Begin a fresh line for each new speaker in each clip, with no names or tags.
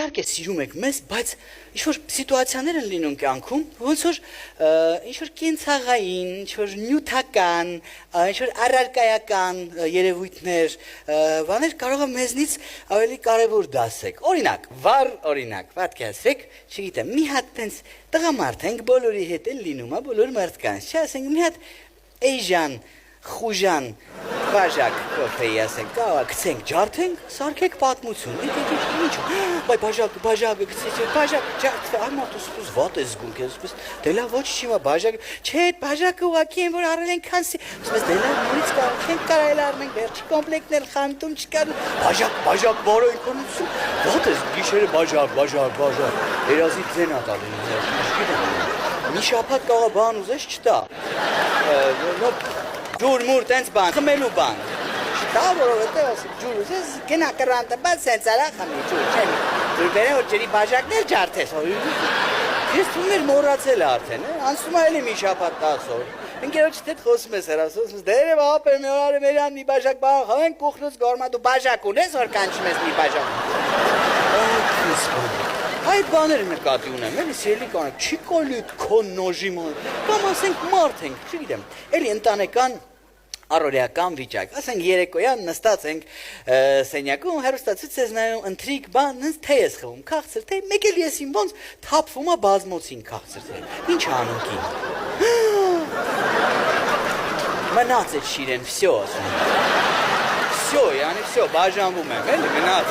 իհարկե սիրում եք մեզ, բայց ինչ-որ սիտուացիաներ են լինում կյանքում, ոնց որ ինչ-որ կենցաղային, ինչ-որ նյութական, ինչ-որ առարկայական երևույթներ, բաներ կարող է մեզնից ավելի կարևոր դասեք։ Օրինակ, վառ օրինակ, պատկերացրեք, չգիտեմ, մի հատ տենց տղամարդ ենք, բոլորի հետ էլ լինում է, բոլոր մարդկանց, չէ՞, ասենք մի հատ էժան խուժան բաժակ կոֆեի ասենք, գցենք, ջարդենք, սարքեք պատմություն, ինչ, բայ բաժակը գցեցի, բաժակ ջարդ, այմատուս վատ է զգում քեզ, դե լավ ոչ չիմա բաժակ, չէ, այդ բաժակը ուղղակի են որ առել են քանսի, ասես դե լավ նորից կարող կարել առնենք, վերջի կոմպլեկտներ խանութում չկար, բաժակ բարո ինքնություն, վատ է գիշերը բաժակ, երազի ձենա տալու, մի շաբաթ կարող բան ուզես չտա, ջուր մուր տենց բան, խմելու բան, չտա որովհետև ասեք ջուր ուզես գնա կրանտը բան սենց արա խմի ջուր, չեմ, ջուր բերե որ ջրի բաժակներ ջարդես, ես թվում էր մոռացել արդեն, անցնում է էլի մի շաբաթ 10 օր, ընկերոջդ հետ խոսում ես հեռասոս, դերև ապեր մի օր մերան մի բաժակ բան խմենք կուխնուց գորմա դու բաժակ ունես որ կանչում ես մի բաժակ Այդ բաները նկատի ունեմ, էլի սիրելի կանեք, չի կոլի քո նոժի ման, կամ ասենք մարդ ենք, չգիտեմ, էլի ընտանեկան առօրեական վիճակ, ասենք երեկոյան նստած ենք սենյակում, հեռուստացույց ես նայում, ընթրիք բան, նենց թե ես խմում, քաղցր թե, մեկ էլ ես իմ ոնց թափվում է բազմոցին քաղցր թե, ինչ անում կին։ Մնաց այդ շիրեն, վсё ասում, վсё, բաժանվում եմ, էլի գնաց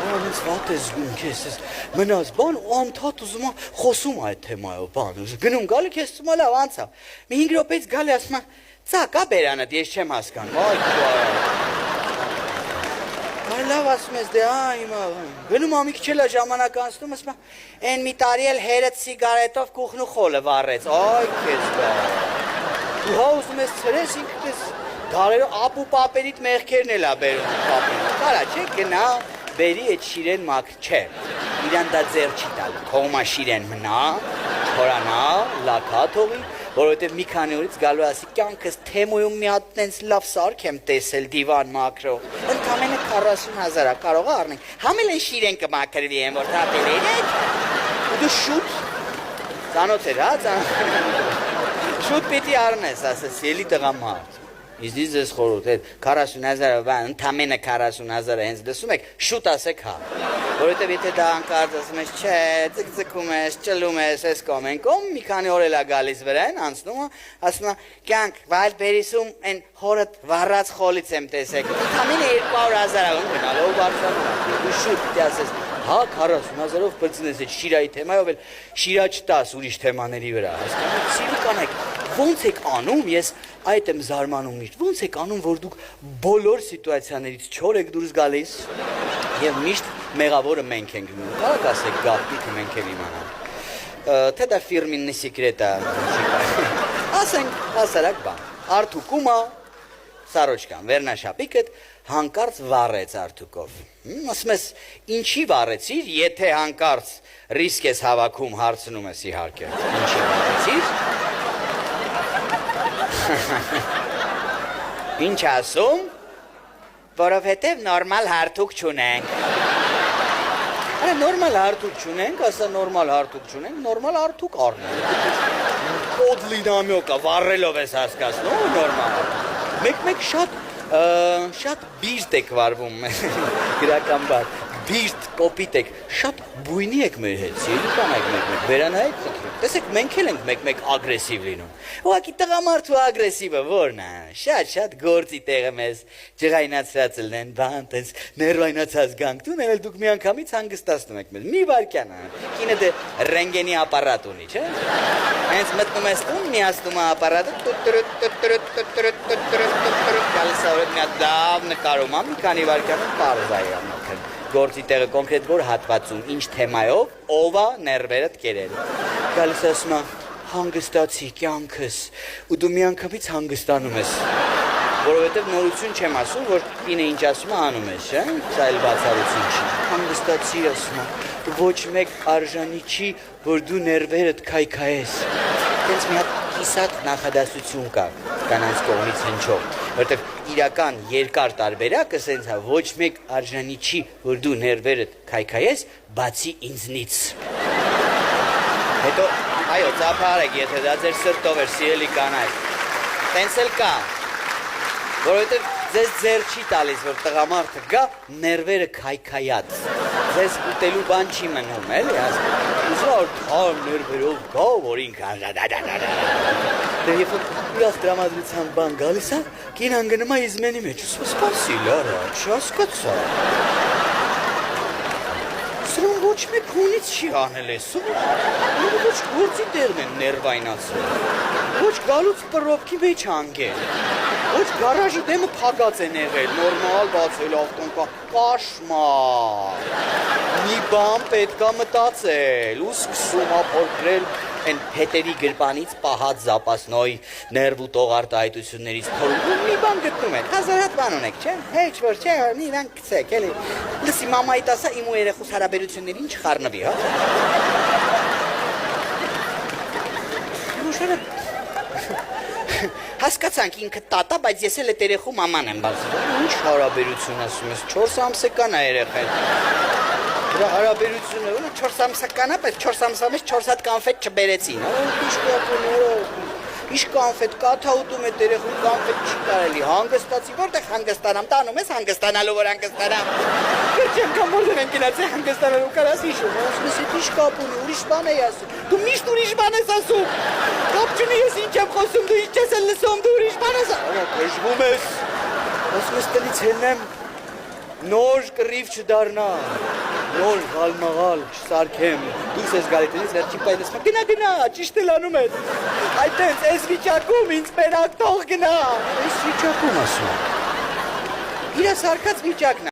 Անց վատ է զգում քեզ, մնաց բան ու անդադ ուզում է խոսում այդ թեմայով, բան, գնում գալի քեզ ցումա լավ անցա։ Մի 5 րոպեից գալի ասում է, ծակա բերանդ, ես չեմ հասկանում։ Այ լավ ասում ես, դե հիմա գնում ա մի քիչ էլ ժամանակ անցնում, ասում է, այն մի տարի էլ հերդ սիգարետով կուխնու խոլը վառեց։ Այ քեզ դա։ Ու հա ուզում ես ցրես ինքս դարերով ապու պապերիդ մեղքերն էլ ա բերում պապին։ Կարա չէ գնա Բերի այդ շիրեն մակ չէ, իրան դա ձեր չի տալու, թողումա շիրեն մնա, չորանա, լակա թողի, որովհետև մի քանի օրից գալու ասի կյանքս թեմոյում մի հատ տենց լավ սարք եմ տեսել դիվան մակրով, ընդամենը 40,000 կարող է առնենք, համել են շիրեն կմակրվի են, որ թապել են ու դու շուտ, ծանոց էր, շուտ պիտի առնես, ասես, ելի տղամարդ Իզդից ես խորուտ, այդ 40,000 բան, ընդամենը 40,000 հենց լսում եք, շուտ ասեք հա, որովհետև եթե դա անկարծ ասում ես, չէ, ձգձգում ես, ճլում ես, ես կոմ են կոմ, մի քանի օր էլ է գալիս վրան, անցնում է, ասում է, կյանք, վայլ բերիսում, են հորդ վառած խոլից եմ տեսեք, ընդամենը 200,000 գնալով բարձրանում, ու շուտ պիտի ասես, հա 40,000-ով պրծնես այդ շիրայի թեմայով էլ շիրա չտաս ուրիշ թեմաների վրա, հասկանաք, սիրի կանեք, ոնց եք անում, ես այդ եմ զարմանում միշտ, ոնց եք անում, որ դուք բոլոր սիտուացիաներից չոր եք դուրս գալիս և միշտ մեղավորը մենք ենք մնում, կարակ ասեք գաղտնիքը մենք էլ իմանանք, թե դա ֆիրմիննի սիկրետ է, ասենք հասարակ բան, արդուկում է, Սարոջկան, վերնաշապիկդ հանկարծ վառեց արդուկով, ասում ես, ինչի վառեցիր, եթե հանկարծ ռիսկ ես հավաքում, հարցնում ես իհարկե, ինչի վառեցիր, Ինչ ասում, որովհետև նորմալ հարթուկ չունենք, Արա նորմալ հարթուկ չունենք, ասա նորմալ հարթուկ չունենք, նորմալ հարթուկ առնենք, Պոդլինամյոկա, վառելով ես հասկացնում, նորմալ հարթուկ, մեկ շատ բիրտ եք վարվում, գրական բար, բիրտ, կոպիտ եք, շատ բույնի եք մեր հետ, սիրելի կանայք մեկ-մեկ, վերանայեք խնդրում, տեսեք մենք էլ ենք մեկ-մեկ ագրեսիվ լինում, ուղղակի տղամարդու ագրեսիվը որն է, շատ գործի տեղը մեզ ջղայնացրած լեն, բան, տենց ներվայնացած գանք տուն, էլ դուք մի անգամից հանգստացնում եք մեզ, մի վարկյան է, կինը դե ռենգենի ապարատ ունի, չէ, հենց մտնում ես տուն, միացնում է ապարատը, գալիս ավրետ մի հատ լավ նկարում, մի քանի վարկյանում պարզայի ամոքն, գործի տեղը կոնկրետ որ հատվածում, ինչ թեմայով, ով է ներվերդ կերել, գալիս ասում է, հանգստացի կյանքս, ու դու մի անգամից հանգստանում ես, որովհետև նորություն չեմ ասում, որ ինը ինչ ասում է անում ես, սա էլ բացառություն չի, հանգստացի ասում է, ոչ մեկ արժանի չի, որ դու ներվերդ քայքայես, տենց մի հատ կիսատ նախադասություն կա կանանց կողմից հնչող, որտեղ իրական երկար տարբերակը սենց է, ոչ մեկ արժանի չի, որ դու ներվերդ քայքայես, բացի ինձնից։ Հետո, այո, ծափարեք, եթե դա ձեր սրտով էր, սիրելի կանայք, տենց էլ կա, որովհետև ձեզ ձեր չի տալիս, որ տղամարդը գա ներվերը քայքայած, ձեզ ուտելու բան չի մնում, էլի, ուզա որ թարմ ներվերով գա, որ ինքան դե երբ ուրախ տրամադրության բան գալիս է, կինան գնում է իզմենի մեջ, սպասիլ առաջ, հասկացա։ Սրան ոչ մեկ հունից չի անել էսօր, ոչ գործի տեղն են ներվայնացրել, ոչ գալուց պռովքի մեջ անգել, ոչ գարաժի դեմը փակած են եղել, նորմալ բացել ավտոն կա, կաշմար, մի բան պետք է մտածել, ու սկսում է փորձել են հետերի գրպանից պահած զապասնոյ ներվ ուտող արտահայտություններից փորձում մի բան գտնում են, հազար հատ բան ունեք, չէ, հեչ որ չէ, մի բան գցեք, էլի, լսի մամայիդ ասա իմ ու երեխուս հարաբերություններին չխառնվի, հա։ Ուշերը հասկացանք ինքը տատա, բայց ես էլ էտ երեխու մաման եմ բարձր։ Ինչ հարաբերություն ասում ես, 4 ամսական է երեխեն։ Դրա հարաբերությունը, 4 ամսական է, բայց 4 ամսա մեջ 4 հատ կանֆետ չբերեցին։ Ինչ կանֆետ, կաթա ուտում է երեխուն, կանֆետ չի կարելի, հանգստացի, որտեղ հանգստանամ, տանում ես հանգստանալու, որ հանգստանամ։ Չեմ կամ որտեղ են գնացի հանգստանալու կարաս իշում, ասում ես ինչ կապ ունի, ուրիշ բան էի ասում, դու միշտ ուրիշ բան ես ասում, կապ չունի ես ինչ եմ խոսում, դու ինչ ես էլ լսում, դու ուրիշ բան ես կժվում ես, ասում ես տնից հելնեմ, նոր կռիվ չդարնա, նոր գալմաղալ չսարքեմ, դուրս ես գալի տնից վերջին պայն ես գնա, ճիշտ էլ անում ես, այդտենց ես վիճակում ինձ պերակ թող գնա, ես վիճակում ասում, իրա սարկած վիճակն